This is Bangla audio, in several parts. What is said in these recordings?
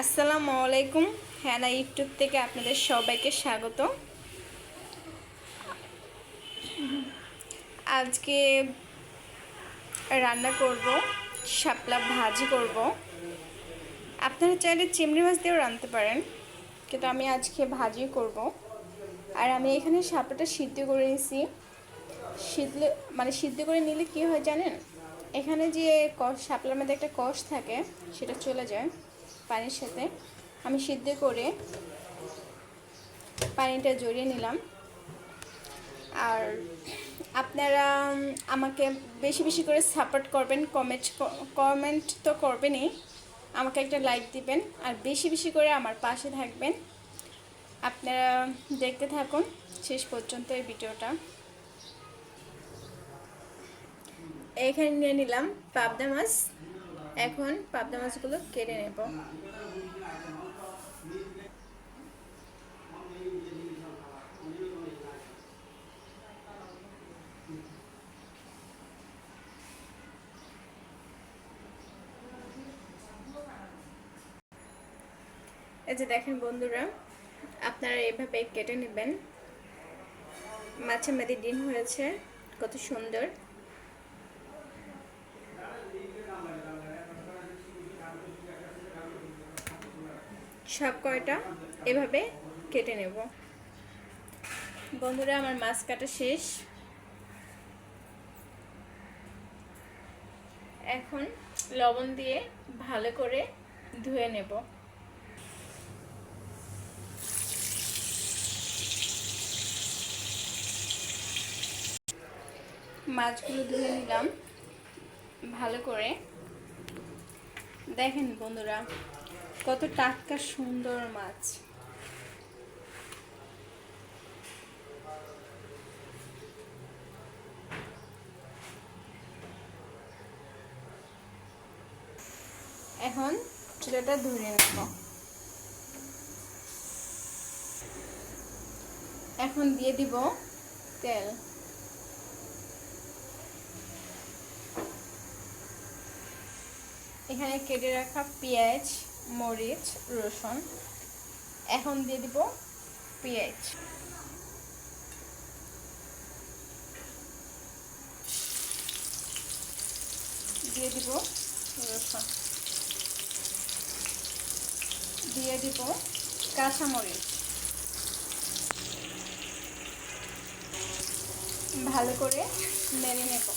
আসসালামু আলাইকুম। হ্যানা ইউটিউব থেকে আপনাদের সবাইকে স্বাগত। আজকে রান্না করব, শাপলা ভাজি করব। আপনারা চাইলে চিংড়ি মাছ দিয়েও রাঁধতে পারেন, কিন্তু আমি আজকে ভাজি করব। আর আমি এখানে শাপলাটা সিদ্ধ করে নিয়েছি। সিদ্ধ করে নিলে কি হয় জানেন, এখানে যে শাপলার মধ্যে একটা কষ থাকে সেটা চলে যায় পানির সাথে। আমি সিদ্ধ করে পানিটা জড়িয়ে নিলাম। আর আপনারা আমাকে বেশি বেশি করে সাপোর্ট করবেন, কমেন্ট তো করবেনই, আমাকে একটা লাইক দিবেন আর বেশি বেশি করে আমার পাশে থাকবেন। আপনারা দেখতে থাকুন শেষ পর্যন্ত এই ভিডিওটা। এখানে নিয়ে নিলাম পাবদা মাছ। এখন পাবদা মাছগুলো কেটে নেব। এই যে দেখেন বন্ধুরা, আপনারা এভাবে কেটে নেবেন। মাছের মধ্যে ডিম হয়েছে, কত সুন্দর। সব কয়টা এভাবে কেটে নেব। বন্ধুরা, আমার মাছ কাটা শেষ। এখন লবণ দিয়ে ভালো করে ধুয়ে নেব। মাছগুলো ধুয়ে নিলাম ভালো করে। দেখেন বন্ধুরা, কত টাটকা সুন্দর মাছ। এখন চুলাটা ধরে নেব। এখন দিয়ে দিব তেল। এখানে কেটে রাখা পেঁয়াজ, মরিচ, রসুন। এখন দিয়ে দিব পেঁয়াজ, দিয়ে দিব রসুন, দিয়ে দিব কাঁচামরিচ। ভালো করে নেড়ে নেব।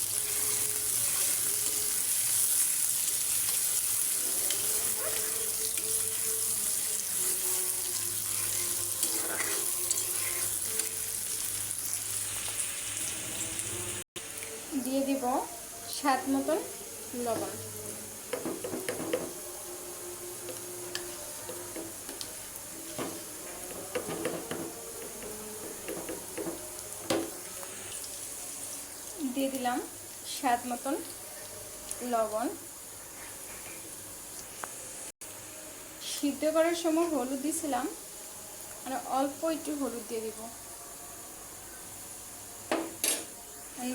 দিয়ে দিব স্বাদ মতন লবণ। দিয়ে দিলাম স্বাদ মতন লবণ। সিদ্ধ করার সময় হলুদ দিয়েছিলাম, মানে অল্প একটু হলুদ দিয়ে দিব।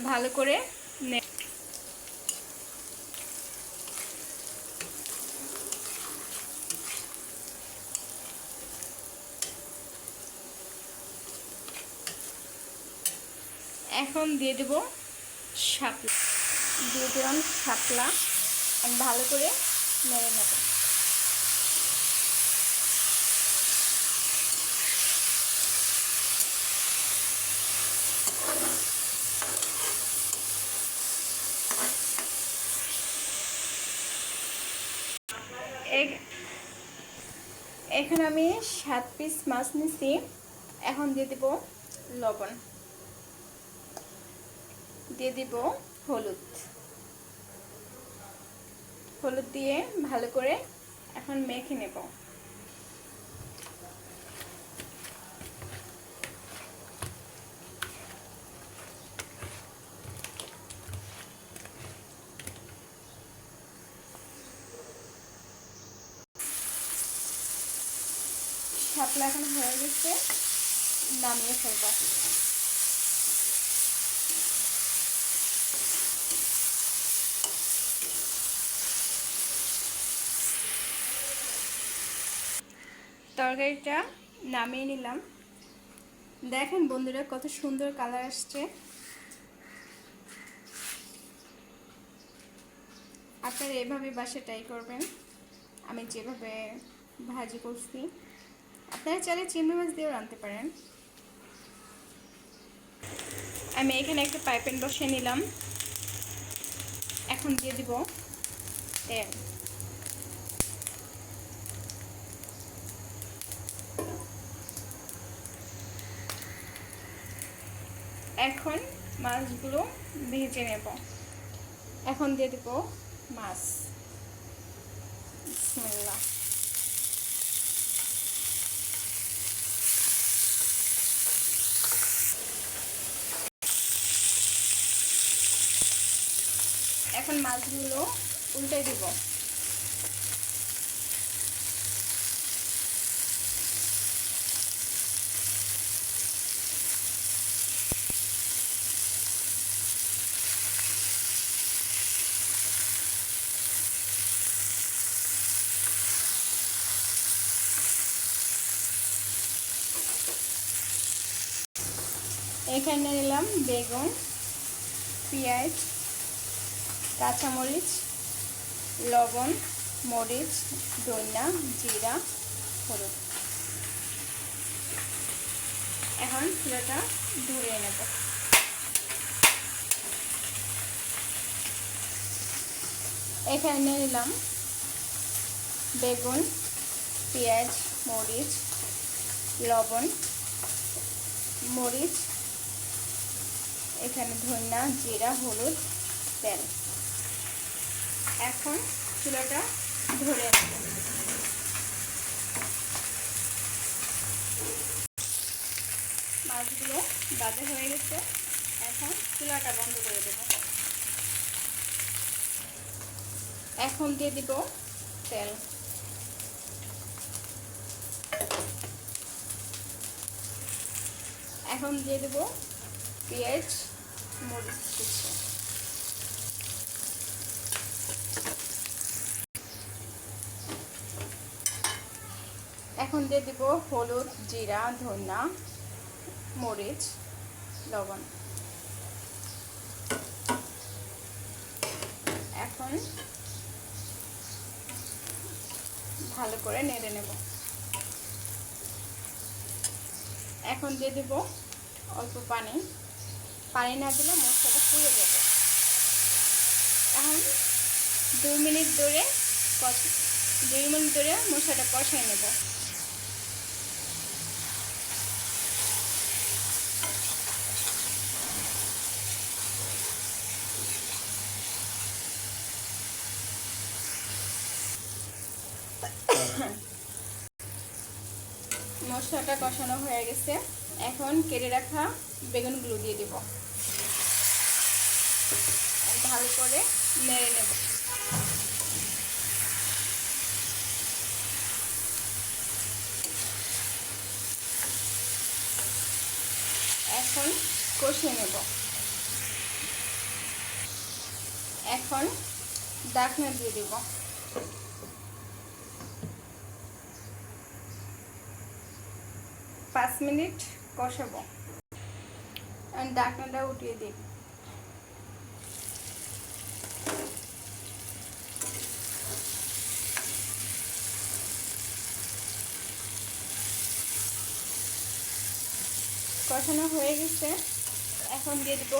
ভালো করে এখন দিয়ে দেব শাপলা। দিয়ে দিলাম শাপলা, ভালো করে নেড়ে নেব। এখানে আমি 7 পিস মাছ নিছি। এখন দিয়ে দিব লবণ, দিয়ে দিব হলুদ। হলুদ দিয়ে ভালো করে এখন মেখে নেব। শাপলা এখন হয়ে গেছে, নামিয়ে ফেলব। তরকারিটা নামিয়ে নিলাম। দেখেন বন্ধুরা কত সুন্দর কালার আসছে। আপনারা এভাবে বাসায় ট্রাই করবেন, আমি যেভাবে ভাজি করছি। আপনারা চাইলে চিংড়ি মাছ দিয়েও রাঁধতে পারেন। আমি এখানে একটা পাইপেন বসিয়ে নিলাম। এখন দিয়ে দিব তেল। এখন মাছগুলো ভেজে নেব। এখন দিয়ে দিব মাছ। বিসমিল্লাহ। এখন মাছগুলো উল্টে দিব। এখানে নিলাম বেগুন, পেঁয়াজ, কাঁচামরিচ, লবণ, মরিচ, ধনিয়া, জিরা, হলুদ। এখন চুলাটা ধরিয়ে নেব। এখানে নিলাম বেগুন, পেঁয়াজ, মরিচ, লবণ, মরিচ, এখানে ধনিয়া, জিরা, হলুদ, তেল। এখন চুলাটা ধরে নেব। মাছগুলো ভাজা হয়ে গেছে, এখন চুলাটা বন্ধ করে দেব। এখন দিয়ে দিব তেল। এখন দিয়ে দেব পেঁয়াজ, মরিচ কুচি। এখন দিয়ে দিব হলুদ, জিরা, ধনিয়া, মরিচ, লবণ। এখন ভালো করে নেড়ে নেব। এখন দিয়ে দেব অল্প পানি। পানি না দিলে মশলাটা পুড়ে যাবে। এখন 2 মিনিট ধরে মশলাটা কষাই নেব। মশলাটা কষানো হয়ে গেছে, এখন কেটে রাখা বেগুনগুলো দিয়ে দিব। ভালো করে নেড়ে নেব। এখন কষিয়ে নেব। এখন ঢাকনা দিয়ে দিব। 5 মিনিট কষাবো। ঢাকনাটা উঠিয়ে দিই। কষানো হয়ে গেছে, এখন দিয়ে দিব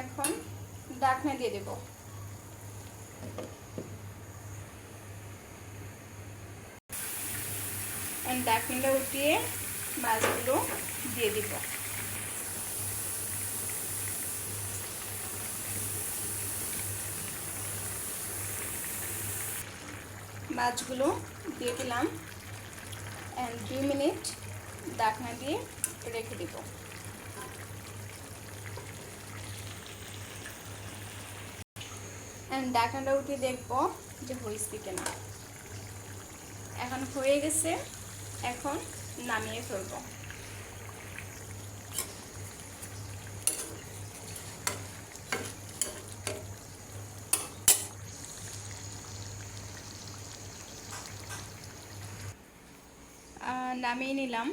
এখন ঢাকনা দিয়ে দেব। ঢাকনাটা উঠিয়ে মাছগুলো দিয়ে দিব। মাছগুলো দিয়ে দিলাম। 2 মিনিট ঢাকনা দিয়ে রেখে দিব। ঢাকনাটা উঠিয়ে দেখবো যে হয়েছে কিনা। এখন হয়ে গেছে, এখন নামিয়ে ফেলবো। নামিয়ে নিলাম।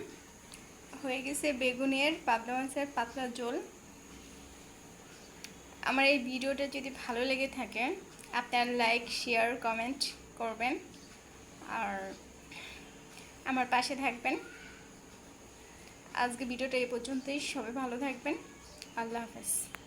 হয়ে গেছে বেগুনের পাবদা মাছের পাতলা ঝোল। আমার এই ভিডিওটা যদি ভালো লেগে থাকে আপনারা লাইক শেয়ার কমেন্ট করবেন আর আমার পাশে থাকবেন। আজকে ভিডিওটা এই পর্যন্তই। সবাই ভালো থাকবেন। আল্লাহ হাফেজ।